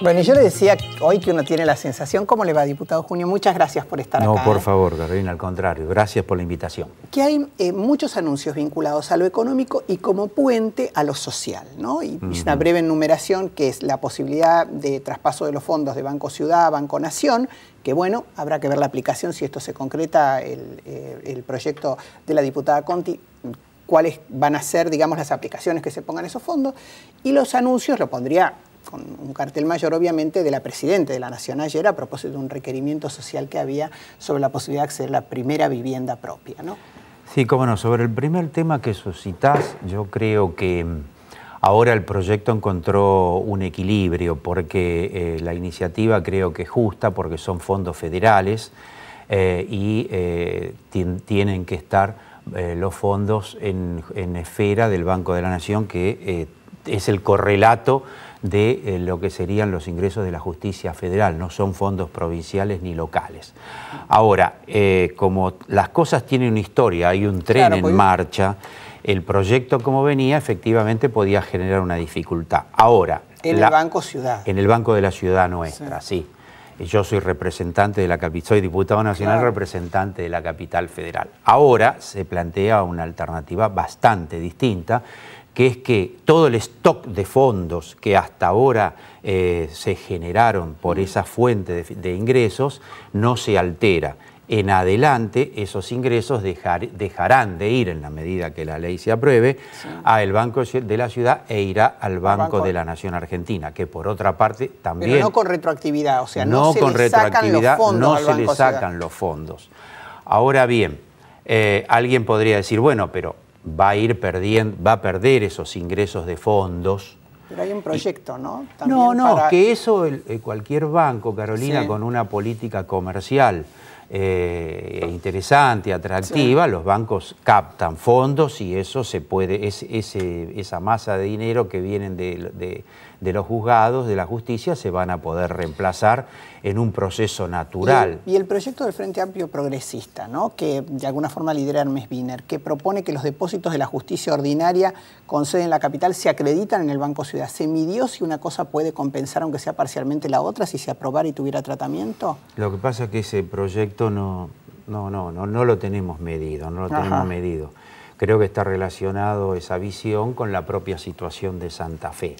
Bueno, y yo le decía hoy que uno tiene la sensación, ¿cómo le va, diputado Junio? Muchas gracias por estar acá. No, por favor, Carolina, al contrario, gracias por la invitación. Que hay muchos anuncios vinculados a lo económico y como puente a lo social, ¿no? Y hice una breve enumeración que es la posibilidad de traspaso de los fondos de Banco Ciudad, Banco Nación, que bueno, habrá que ver la aplicación si esto se concreta, el proyecto de la diputada Conti, cuáles van a ser, digamos, las aplicaciones que se pongan esos fondos, y los anuncios lo pondría con un cartel mayor, obviamente, de la Presidenta de la Nación ayer a propósito de un requerimiento social que había sobre la posibilidad de acceder a la primera vivienda propia, ¿no? Sí, cómo no. Sobre el primer tema que suscitás, yo creo que ahora el proyecto encontró un equilibrio porque la iniciativa creo que es justa porque son fondos federales y tienen que estar los fondos en esfera del Banco de la Nación, que es el correlato de lo que serían los ingresos de la justicia federal, no son fondos provinciales ni locales. Ahora, como las cosas tienen una historia, hay un tren en marcha, el proyecto como venía efectivamente podía generar una dificultad. Ahora, en el Banco Ciudad. En el Banco de la Ciudad nuestra, sí. Yo soy representante de la capital, soy diputado nacional, representante de la capital federal. Ahora se plantea una alternativa bastante distinta, que es que todo el stock de fondos que hasta ahora se generaron por esa fuente de ingresos no se altera. En adelante esos ingresos dejarán de ir, en la medida que la ley se apruebe, al Banco de la Ciudad e irá al Banco de la Nación Argentina, que por otra parte también... Pero no con retroactividad, o sea, no se le sacan los fondos no al se le Banco sacan Ciudad. los fondos. Ahora bien, alguien podría decir, bueno, pero va a perder esos ingresos de fondos. Pero hay un proyecto, ¿no? También que eso cualquier banco, Carolina, con una política comercial interesante, atractiva, los bancos captan fondos y eso se puede, esa masa de dinero que vienen de los juzgados, de la justicia, se van a poder reemplazar en un proceso natural. Y el proyecto del Frente Amplio Progresista, ¿no? Que de alguna forma lidera Hermes Wiener, que propone que los depósitos de la justicia ordinaria con sede en la capital se acreditan en el Banco Ciudad. ¿Se midió si una cosa puede compensar, aunque sea parcialmente, la otra, si se aprobara y tuviera tratamiento? Lo que pasa es que ese proyecto no lo tenemos medido, Creo que está relacionado esa visión con la propia situación de Santa Fe.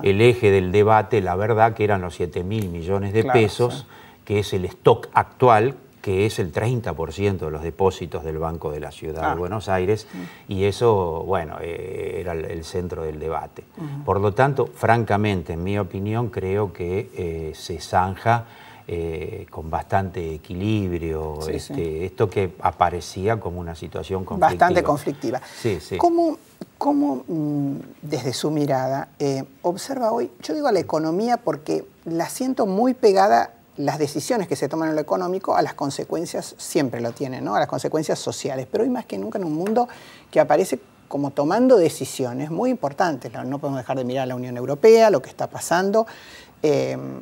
El eje del debate, la verdad, que eran los 7.000 millones de pesos, que es el stock actual, que es el 30% de los depósitos del Banco de la Ciudad de Buenos Aires, y eso, bueno, era el centro del debate. Por lo tanto, francamente, en mi opinión, creo que se zanja con bastante equilibrio, esto que aparecía como una situación conflictiva. Bastante conflictiva. Sí, sí. ¿Cómo desde su mirada, observa hoy, yo digo a la economía porque la siento muy pegada, las decisiones que se toman en lo económico, a las consecuencias, siempre lo tienen, ¿no? A las consecuencias sociales, pero hoy más que nunca en un mundo que aparece como tomando decisiones muy importantes. No podemos dejar de mirar a la Unión Europea, lo que está pasando.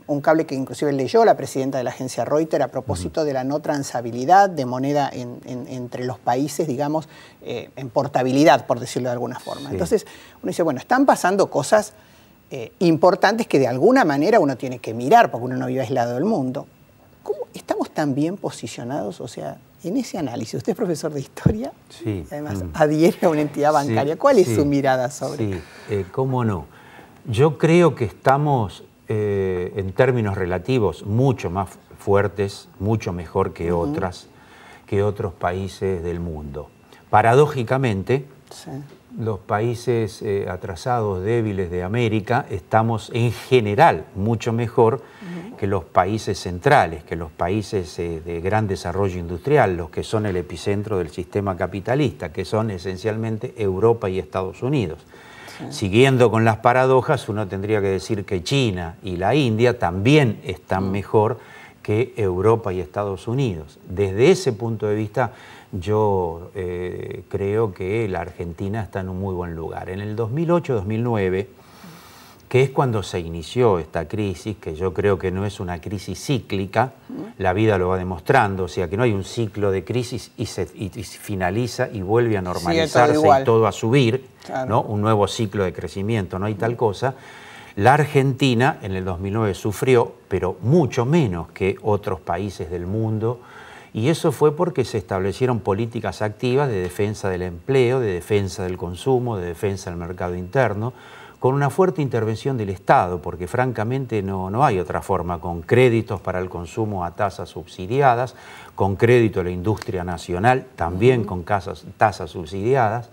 Un cable que inclusive leyó la presidenta de la agencia Reuters a propósito de la no transabilidad de moneda entre los países, digamos, en portabilidad, por decirlo de alguna forma. Entonces uno dice, bueno, están pasando cosas importantes que de alguna manera uno tiene que mirar, porque uno no vive aislado del mundo. ¿Cómo estamos tan bien posicionados? O sea, en ese análisis, usted es profesor de historia, y además adhiere a una entidad bancaria. ¿Cuál es su mirada sobre? Cómo no. Yo creo que estamos, en términos relativos, mucho más fuertes, mucho mejor que otros países del mundo. Paradójicamente, los países atrasados, débiles de América, estamos en general mucho mejor que los países centrales, que los países de gran desarrollo industrial, los que son el epicentro del sistema capitalista, que son esencialmente Europa y Estados Unidos. Siguiendo con las paradojas, uno tendría que decir que China y la India también están mejor que Europa y Estados Unidos. Desde ese punto de vista, yo creo que la Argentina está en un muy buen lugar. En el 2008-2009, que es cuando se inició esta crisis, que yo creo que no es una crisis cíclica, la vida lo va demostrando, o sea que no hay un ciclo de crisis y finaliza y vuelve a normalizarse y todo a subir, ¿no? Un nuevo ciclo de crecimiento, no hay tal cosa. La Argentina en el 2009 sufrió, pero mucho menos que otros países del mundo, y eso fue porque se establecieron políticas activas de defensa del empleo, de defensa del consumo, de defensa del mercado interno, con una fuerte intervención del Estado, porque francamente no hay otra forma, con créditos para el consumo a tasas subsidiadas, con crédito a la industria nacional, también con tasas subsidiadas.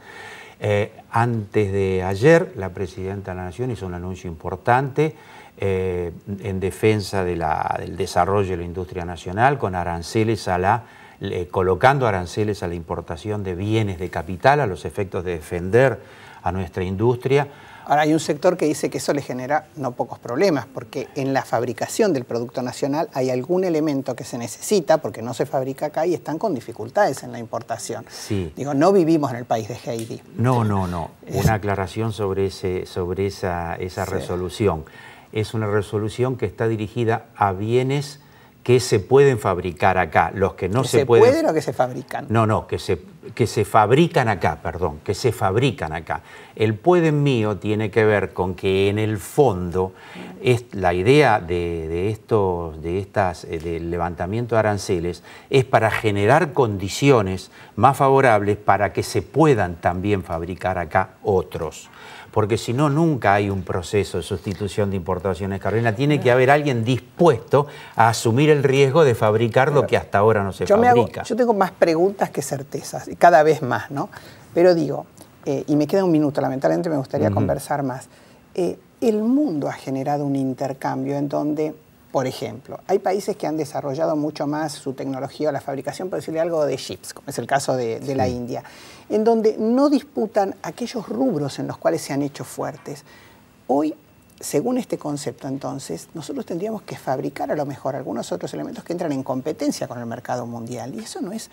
Antes de ayer, la Presidenta de la Nación hizo un anuncio importante en defensa del desarrollo de la industria nacional, con aranceles colocando aranceles a la importación de bienes de capital a los efectos de defender a nuestra industria. Ahora, hay un sector que dice que eso le genera no pocos problemas, porque en la fabricación del producto nacional hay algún elemento que se necesita, porque no se fabrica acá y están con dificultades en la importación. Sí. Digo, no vivimos en el país de Heidi. No. Una aclaración sobre esa resolución. Es una resolución que está dirigida a bienes que se pueden fabricar acá, los que no se pueden... ¿Que se pueden o que se fabrican? No, que se fabrican acá, perdón, que se fabrican acá. El pueden mío tiene que ver con que en el fondo la idea del levantamiento de aranceles es para generar condiciones más favorables para que se puedan también fabricar acá otros. Porque si no, nunca hay un proceso de sustitución de importaciones, Carolina. Tiene que haber alguien dispuesto a asumir el riesgo de fabricar lo que hasta ahora no se fabrica. Yo tengo más preguntas que certezas, y cada vez más, ¿no? Pero digo, y me queda un minuto, lamentablemente me gustaría conversar más. El mundo ha generado un intercambio en donde, por ejemplo, hay países que han desarrollado mucho más su tecnología o la fabricación, por decirle algo, de chips, como es el caso de la India, en donde no disputan aquellos rubros en los cuales se han hecho fuertes. Hoy, según este concepto, entonces, nosotros tendríamos que fabricar a lo mejor algunos otros elementos que entran en competencia con el mercado mundial. Y eso no es,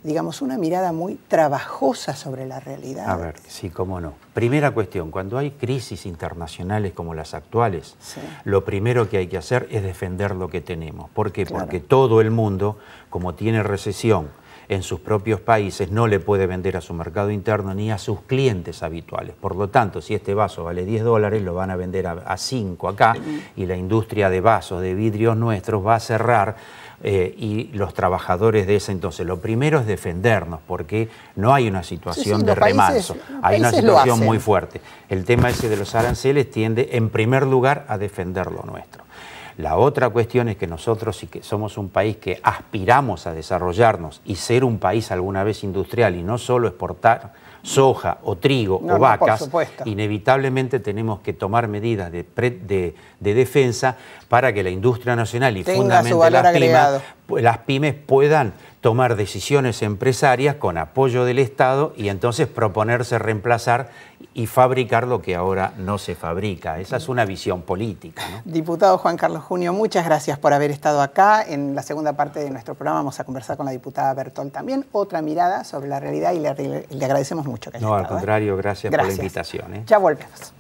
digamos, una mirada muy trabajosa sobre la realidad. A ver, sí, cómo no. Primera cuestión, cuando hay crisis internacionales como las actuales, lo primero que hay que hacer es defender lo que tenemos. ¿Por qué? Porque todo el mundo, como tiene recesión en sus propios países, no le puede vender a su mercado interno ni a sus clientes habituales. Por lo tanto, si este vaso vale $10, lo van a vender a 5 acá, y la industria de vasos, de vidrios nuestros, va a cerrar. Y los trabajadores de ese entonces, lo primero es defendernos, porque no hay una situación de remanso, hay una situación muy fuerte. El tema ese de los aranceles tiende, en primer lugar, a defender lo nuestro. La otra cuestión es que nosotros sí que somos un país que aspiramos a desarrollarnos y ser un país alguna vez industrial y no solo exportar soja o trigo o vacas, inevitablemente tenemos que tomar medidas de defensa para que la industria nacional y fundamentalmente las pymes puedan tomar decisiones empresarias con apoyo del Estado y entonces proponerse reemplazar y fabricar lo que ahora no se fabrica. Esa es una visión política, ¿no? Diputado Juan Carlos Junio, muchas gracias por haber estado acá. En la segunda parte de nuestro programa vamos a conversar con la diputada Bertol también, otra mirada sobre la realidad, y le agradecemos mucho que haya estado. Al contrario, gracias por la invitación. Ya volvemos.